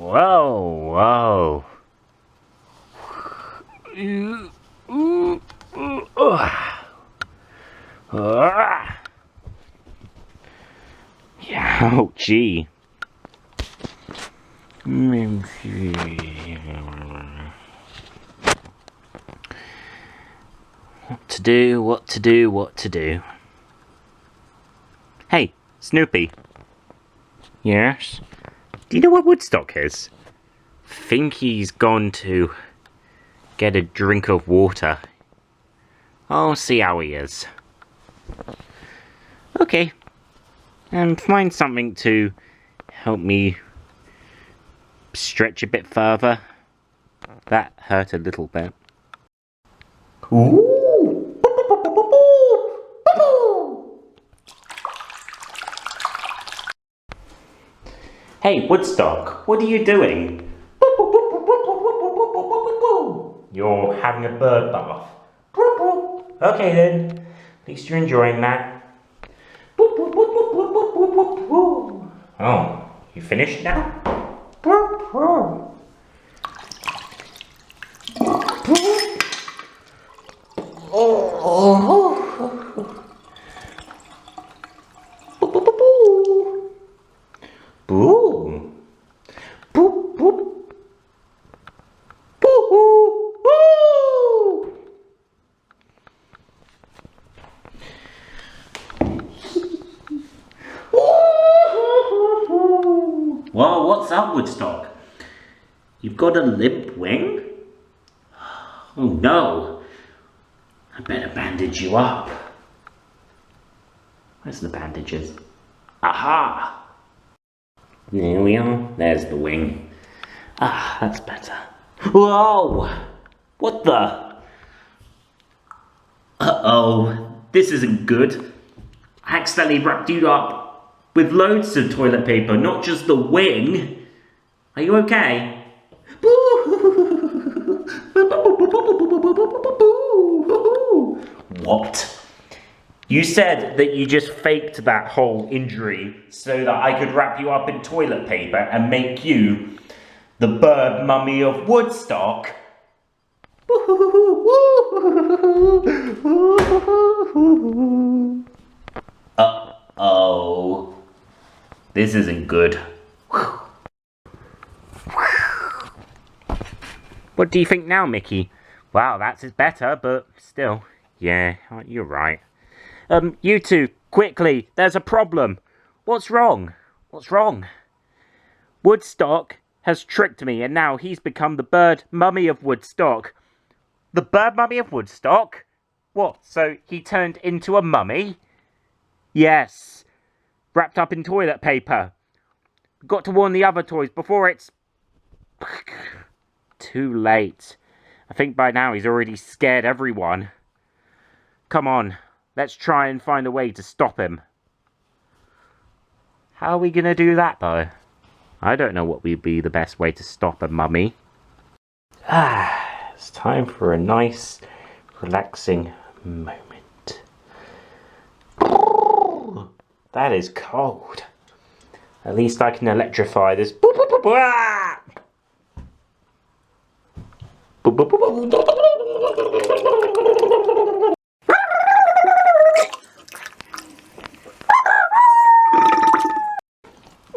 Whoa, oh, gee. What to do. Hey, Snoopy. Yes? Do you know what Woodstock is? Think he's gone to get a drink of water. I'll see how he is. Okay. And find something to help me stretch a bit further. That hurt a little bit. Ooh! Hey, Woodstock, what are you doing? You're having a bird bath. Okay then, at least you're enjoying that. Oh, you finished now? Boo! Boop, boop. Boo, boo. Whoa, what's up, Woodstock? You've got a limp wing? Oh no! I better bandage you up. Where's the bandages? Aha! There we are. There's the wing. Ah, that's better. Whoa! What the? Uh-oh. This isn't good. I accidentally wrapped you up with loads of toilet paper, not just the wing. Are you okay? What? You said that you just faked that whole injury so that I could wrap you up in toilet paper and make you the bird mummy of Woodstock. Uh-oh. This isn't good. What do you think now, Mickey? Wow, that's better, but still. Yeah, you're right. You two, quickly, there's a problem. What's wrong? What's wrong? Woodstock has tricked me, and now he's become the bird mummy of Woodstock. The bird mummy of Woodstock? What, so he turned into a mummy? Yes. Wrapped up in toilet paper. Got to warn the other toys before it's too late. I think by now he's already scared everyone. Come on, let's try and find a way to stop him. How are we going to do that, though? I don't know what would be the best way to stop a mummy. It's time for a nice, relaxing moment. That is cold. At least I can electrify this.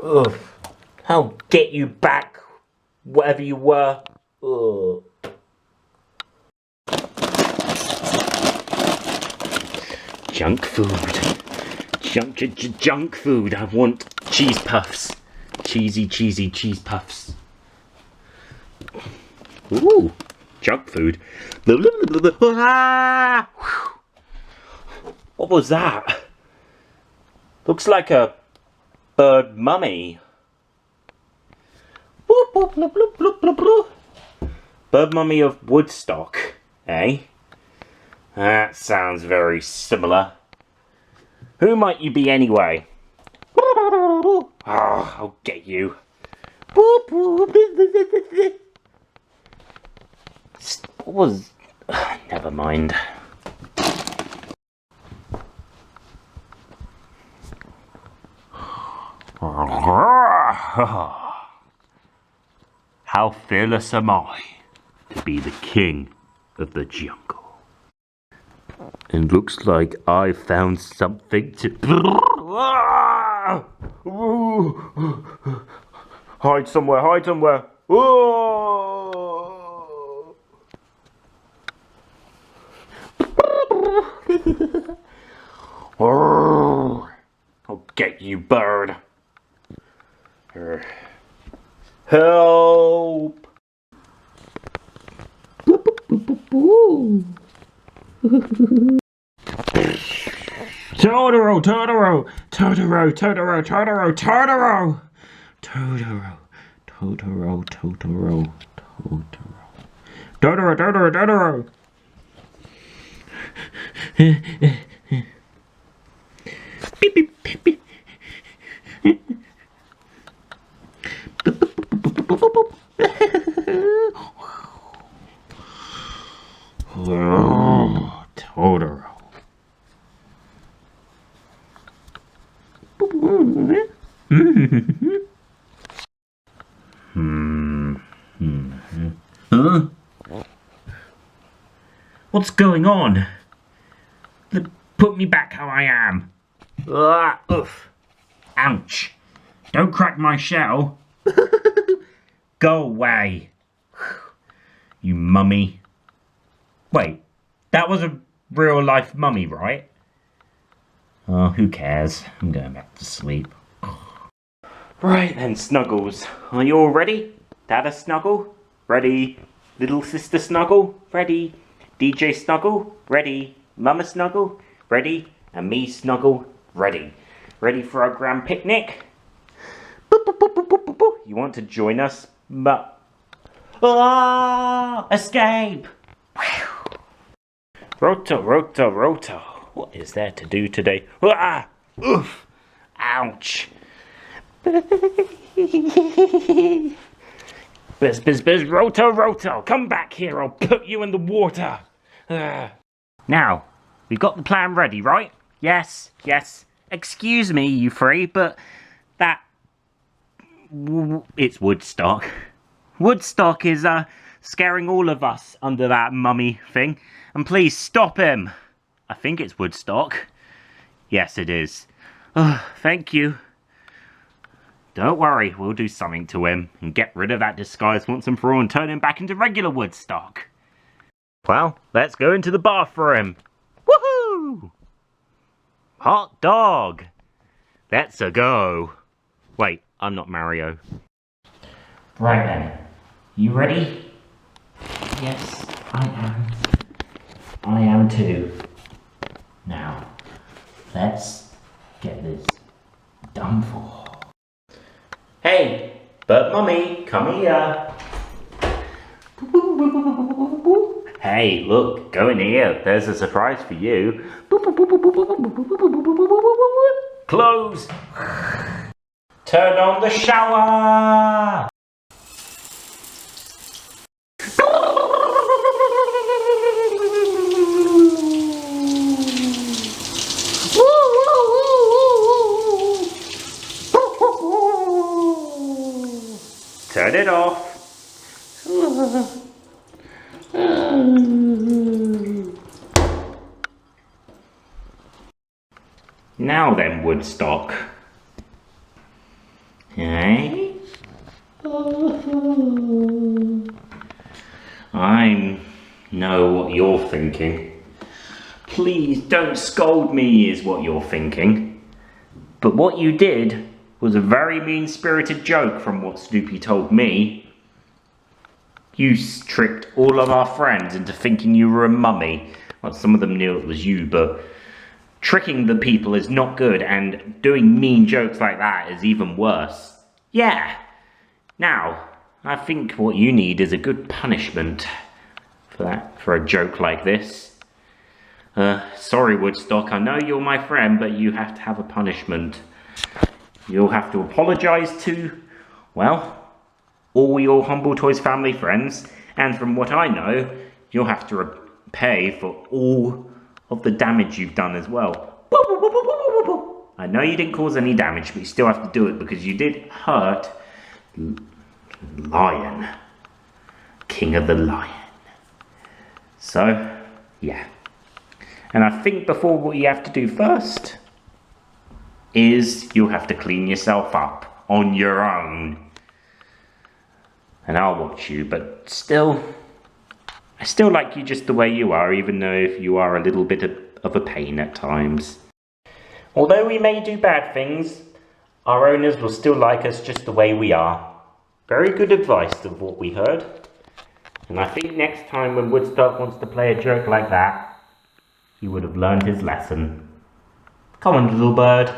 Ugh. I'll get you back, whatever you were. Ugh. Junk food. Junk food. I want cheese puffs. Cheesy cheese puffs. Ooh, junk food. What was that? Looks like a bird mummy. Bird mummy of Woodstock, eh? That sounds very similar. Who might you be anyway? Oh, I'll get you. What was... Never mind. How fearless am I to be the king of the jungle. And looks like I found something to... Hide somewhere, hide somewhere. I'll get you, bird. Help! Totoro, Totoro, Totoro, Totoro, Totoro, Totoro, Totoro, Totoro, Totoro, Totoro, Totoro, Totoro, Totoro. Beep beep beep beep. Oh, Totoro. Huh? What's going on? Put me back how I am. Oof. Ouch. Don't crack my shell. Go away. You mummy. Wait, that was a real life mummy, right? Oh, who cares? I'm going back to sleep. Right then, Snuggles. Are you all ready? Dada Snuggle? Ready? Little sister Snuggle? Ready? DJ Snuggle? Ready? Mama Snuggle? Ready? And me Snuggle? Ready? Ready for our grand picnic? You want to join us? Escape! Rota, rota, rota. What is there to do today? Oof! Ouch! Biz, biz, biz, rota, rota. Come back here, I'll put you in the water. Now, we've got the plan ready, right? Yes, yes. Excuse me, you three, but it's Woodstock. Woodstock is, scaring all of us under that mummy thing. And please stop him. I think it's Woodstock. Yes, it is. Thank you. Don't worry, we'll do something to him and get rid of that disguise once and for all and turn him back into regular Woodstock. Well, let's go into the bathroom. Woohoo! Hot dog. Let's go. Wait, I'm not Mario. Right then, you ready? Yes, I am. I am too. Now, let's get this done for. Hey, Bird Mummy, come here. Hey, look, go in here. There's a surprise for you. Close. Turn on the shower. Turn it off. Now then, Woodstock. Eh? I know what you're thinking. Please don't scold me is what you're thinking. But what you did was a very mean-spirited joke from what Snoopy told me. You tricked all of our friends into thinking you were a mummy. Well, some of them knew it was you, but tricking the people is not good, and doing mean jokes like that is even worse. Yeah. Now, I think what you need is a good punishment for a joke like this. Sorry, Woodstock, I know you're my friend, but you have to have a punishment. You'll have to apologise to, well, all your Humble Toys family friends, and from what I know, you'll have to pay for all of the damage you've done as well. I know you didn't cause any damage, but you still have to do it because you did hurt Lion. King of the lion. So, yeah. And I think before what you have to do first is you have to clean yourself up on your own. And I'll watch you, but still, I still like you just the way you are, even though if you are a little bit of a pain at times. Although we may do bad things, our owners will still like us just the way we are. Very good advice of what we heard. And I think next time when Woodstock wants to play a joke like that, he would have learned his lesson. Come on, little bird.